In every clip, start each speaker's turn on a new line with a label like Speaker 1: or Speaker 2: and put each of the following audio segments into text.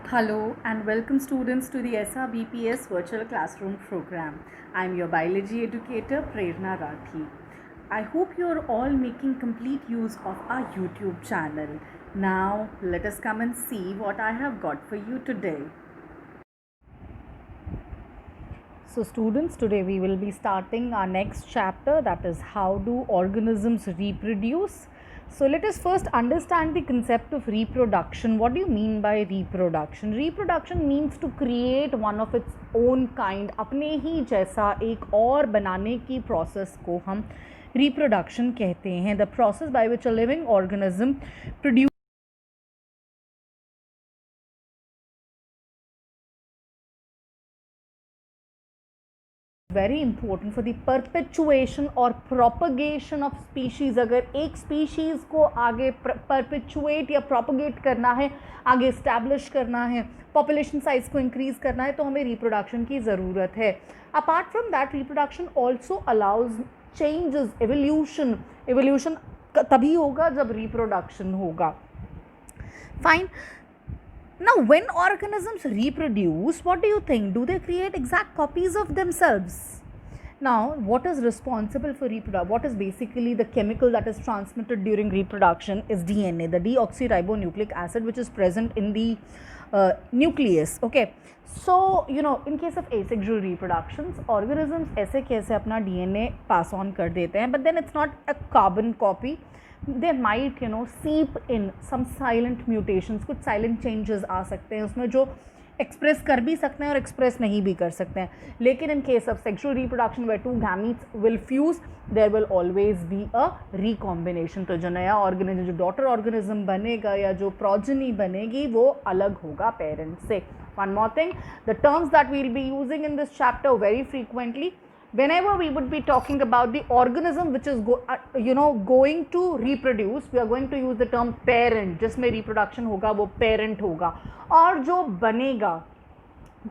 Speaker 1: Hello and welcome students to the SRBPS virtual classroom program. I am your biology educator Prerna Rathi. I hope you are all making complete use of our YouTube channel. Now let us come and see what I have got for you today. So students, today we will be starting our next chapter, that is how do organisms reproduce. So let us first understand the concept of reproduction. What do you mean by reproduction? Reproduction means to create one of its own kind. अपने ही जैसा एक और बनाने की process को हम reproduction कहते हैं. The process by which a living organism produces very important for the perpetuation और प्रोपगेशन ऑफ स्पीशीज़. अगर एक स्पीशीज़ को आगे परपेचुएट या प्रोपगेट करना है, आगे इस्टेब्लिश करना है, पॉपुलेशन साइज को इंक्रीज़ करना है, तो हमें रिप्रोडक्शन की ज़रूरत है. Apart from that reproduction also allows changes, evolution. Evolution तभी होगा जब रिप्रोडक्शन होगा. Fine. Now, when organisms reproduce, what do you think? Do they create exact copies of themselves? Now, what is responsible for reproduction? What is basically the chemical that is transmitted during reproduction is DNA, the deoxyribonucleic acid, which is present in the nucleus. Okay. So, in case of asexual reproductions, organisms ऐसे कैसे अपना DNA pass on कर देते हैं, but then it's not a carbon copy. They might seep in some silent mutations. कुछ silent changes आ सकते हैं उसमें जो एक्सप्रेस कर भी सकते हैं और एक्सप्रेस नहीं भी कर सकते हैं. लेकिन in case of sexual reproduction where two gametes will fuse, there will always be a recombination. तो जो नया ऑर्गेनिज्म, जो डॉटर ऑर्गेनिज्म बनेगा या जो प्रोजेनी बनेगी, वो अलग होगा पेरेंट से. One more thing, the terms that we will be using in this chapter very frequently, whenever we would be talking about the organism which is going to reproduce, we are going to use the term parent. जिसमें reproduction होगा वो parent होगा, और जो बनेगा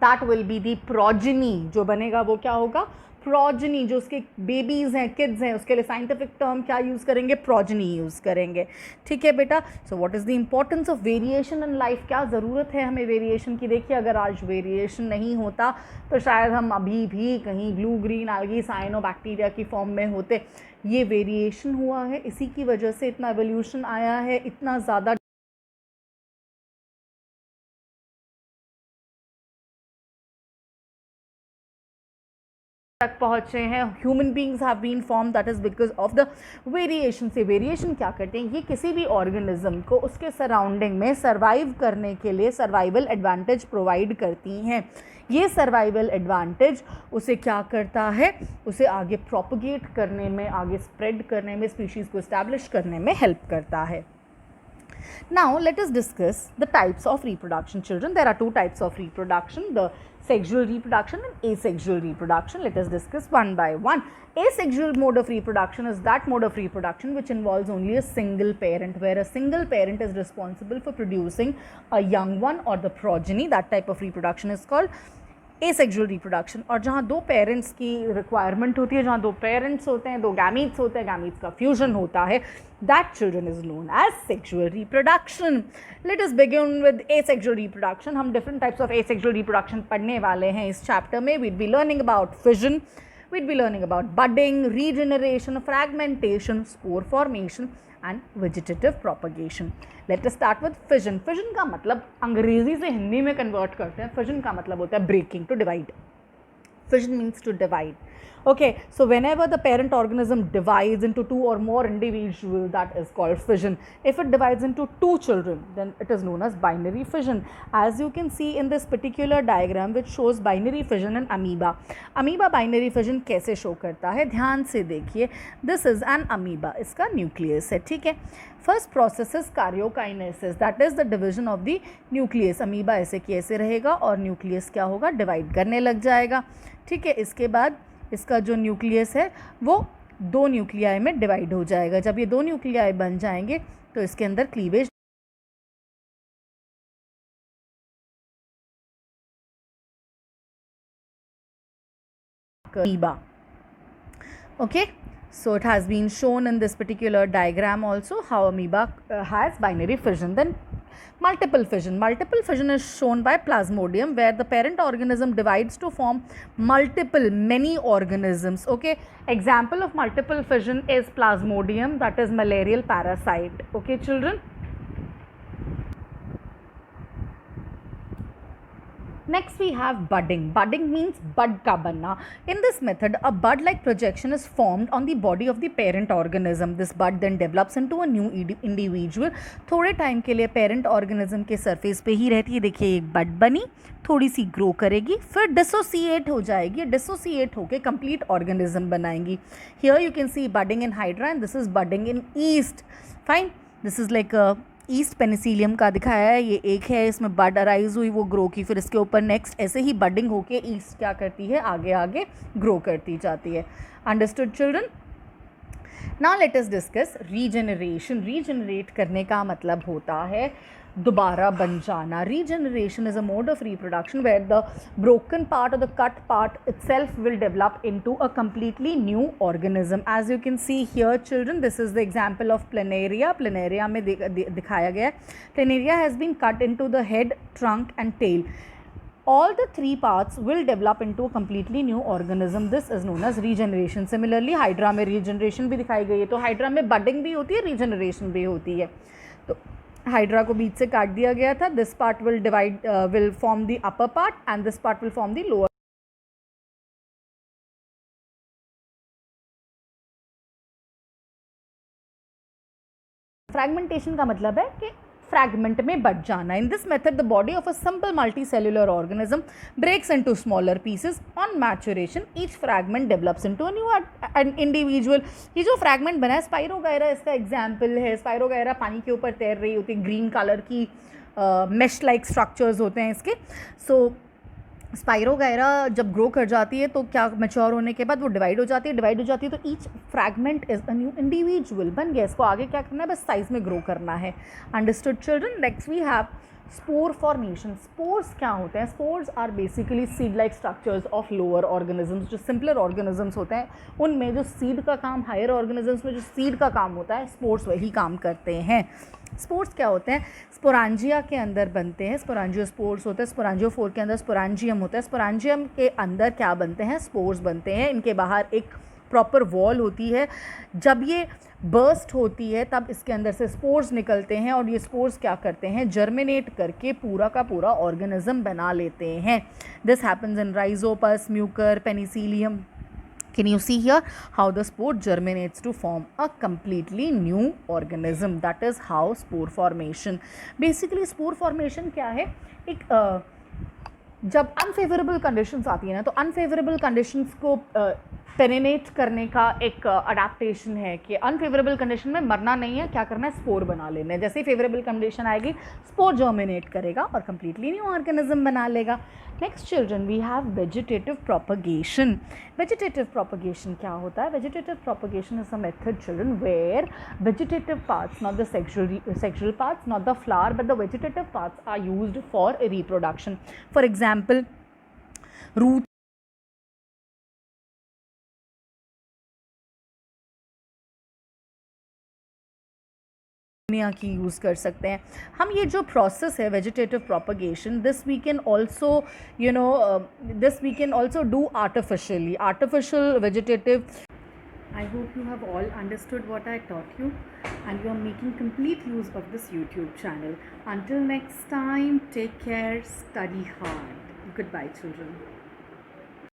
Speaker 1: that will be the progeny. जो बनेगा वो क्या होगा? प्रोजनी. जो उसके बेबीज़ हैं, किड्स हैं, उसके लिए साइंटिफिक टर्म क्या यूज़ करेंगे? प्रोजनी यूज़ करेंगे. ठीक है बेटा. So what is the importance of variation in life? क्या ज़रूरत है हमें वेरिएशन की? देखिए, अगर आज वेरिएशन नहीं होता तो शायद हम अभी भी कहीं ब्लू ग्रीन algae साइनोबैक्टीरिया की फॉर्म में होते. ये वेरिएशन हुआ है, इसी की वजह से इतना एवोल्यूशन आया है, इतना ज़्यादा तक पहुँचे हैं. Human beings have been form, that is because of the variation. से वेरिएशन क्या करते हैं? ये किसी भी ऑर्गेनिज्म को उसके सराउंडिंग में सर्वाइव करने के लिए सर्वाइवल एडवांटेज प्रोवाइड करती हैं. ये सर्वाइवल एडवांटेज उसे क्या करता है? उसे आगे प्रोपगेट करने में, आगे स्प्रेड करने में, स्पीशीज़ को इस्टेब्लिश करने में हेल्प करता है. Now let us discuss the types of reproduction. Children, there are two types of reproduction: the sexual reproduction and asexual reproduction. Let us discuss one by one. Asexual mode of reproduction is that mode of reproduction which involves only a single parent, where a single parent is responsible for producing a young one or the progeny. That type of reproduction is called asexual reproduction. और जहाँ दो parents की requirement होती है, जहाँ दो parents होते हैं, दो गैमीट्स होते हैं, गैमीट्स का फ्यूजन होता है, that children is known as sexual reproduction. Let us begin with asexual reproduction. हम different types of asexual reproduction पढ़ने वाले हैं इस चैप्टर में. We'd be learning about fission, we'd be learning about budding, regeneration, fragmentation, spore formation and vegetative propagation. Let us start with fission. Fission का मतलब अंग्रेजी से हिंदी में कन्वर्ट करते हैं. fission का मतलब होता है breaking, to divide. Fission means to divide. Okay, so whenever the parent organism divides into two or more individuals, that is called fission. If it divides into two children, then it is known as binary fission. As you can see in this particular diagram which shows binary fission in amoeba. Amoeba binary fission कैसे show करता है? ध्यान से देखिए. This is an amoeba. इसका nucleus है. ठीक है. First process is karyokinesis, that is the division of the nucleus. amoeba ऐसे की ऐसे रहेगा और nucleus क्या होगा? डिवाइड करने लग जाएगा. ठीक है. इसके बाद इसका जो न्यूक्लियस है वो दो न्यूक्लियाई में डिवाइड हो जाएगा. जब ये दो न्यूक्लियाई बन जाएंगे तो इसके अंदर cleavage amoeba. Okay, so it has been shown in this particular diagram also how amoeba has binary fission. Then Multiple fission. Multiple fission is shown by Plasmodium, where the parent organism divides to form many organisms. Okay, example of multiple fission is Plasmodium, that is malarial parasite. Okay, children. Next we have budding. Budding means bud ka banna. In this method, a bud-like projection is formed on the body of the parent organism. This bud then develops into a new individual. थोड़े time के लिए parent organism के surface पे ही रहती है. देखिए एक bud बनी, थोड़ी सी grow करेगी, फिर dissociate हो जाएगी. Dissociate होके complete organism बनाएंगी. Here you can see budding in Hydra and this is budding in yeast. Fine. This is like a east Penicillium का दिखाया है. ये एक है, इसमें बड अराइज हुई, वो ग्रो की, फिर इसके ऊपर नेक्स्ट ऐसे ही बडिंग होके ईस्ट क्या करती है, आगे आगे ग्रो करती जाती है. Understood children. Now let us discuss regeneration. Regenerate करने का मतलब होता है दोबारा बन जाना. Regeneration is a mode of reproduction where the broken part or the cut part itself will develop into a completely new organism. As you can see here children, this is the example of planaria. Planaria में दिखाया गया है. Planaria has been cut into the head, trunk and tail. All the three parts will develop into a completely new organism. This is known as regeneration. Similarly, Hydra में regeneration भी दिखाई गई है. तो Hydra में budding भी होती है, regeneration भी होती है. तो हाइड्रा को बीच से काट दिया गया था. This part will form the upper part and this part will form the lower. Fragmentation का मतलब है कि फ्रैगमेंट में बट जाना. In this method the body of a simple multicellular organism breaks into smaller pieces. On maturation each fragment develops into a new individual. ये जो fragment बना है, स्पाइरोगायरा इसका एग्जाम्पल है. स्पाइरोगायरा पानी के ऊपर तैर रही होती है, ग्रीन कलर की मेश लाइक स्ट्रक्चर्स होते हैं इसके. सो स्पाइरोगायरा जब ग्रो कर जाती है तो क्या, मैच्योर होने के बाद वो डिवाइड हो जाती है. तो each fragment is a new individual. बन गया. इसको आगे क्या करना है, बस साइज में ग्रो करना है. Understood children. Next we have spore formation. Spores क्या होते हैं? Spores are basically seed like structures of lower organisms. जो सिंपलर ऑर्गेनिजम्स होते हैं उनमें जो सीड का काम, हायर ऑर्गेनिजम्स में जो सीड का काम होता है, स्पोर्स वही काम करते हैं. स्पोर्स क्या होते हैं? स्पोरांजिया के अंदर बनते हैं. स्पोरांजियोस्पोर्स होते हैं. स्पोरांजियोफोर के अंदर स्पोरांजियम होता है. स्पोरांजियम के अंदर क्या बनते हैं? स्पोर्स बनते हैं. इनके बाहर एक प्रॉपर वॉल होती है. जब ये बर्स्ट होती है तब इसके अंदर से स्पोर्स निकलते हैं और ये स्पोर्स क्या करते हैं? जर्मिनेट करके पूरा का पूरा ऑर्गेनिज्म बना लेते हैं. This happens in Rhizopus, Mucor, Penicillium. Can you see here how the spore germinates to form a completely new organism? That is how spore formation. Basically spore formation क्या है? एक जब अनफेवरेबल कंडीशंस आती है ना, तो अनफेवरेबल कंडीशंस को पेनिनेट करने का एक अडेप्टेशन है कि अनफेवरेबल कंडीशन में मरना नहीं है, क्या करना है? स्पोर बना लेना है. जैसे ही फेवरेबल कंडीशन आएगी स्पोर जर्मिनेट करेगा और कंप्लीटली न्यू ऑर्गेनिज्म बना लेगा. Next children we have vegetative propagation. Vegetative propagation क्या होता है? Vegetative propagation is a method children where vegetative parts, not the sexual parts, not the flower, but the vegetative parts are used for reproduction. For example root की use कर सकते हैं हम. ये जो प्रोसेस है vegetative propagation, this we can also do artificially. Artificial vegetative. I hope you have all understood what I taught you and you are making complete use of this YouTube channel. Until next time, take care, study hard. Goodbye children.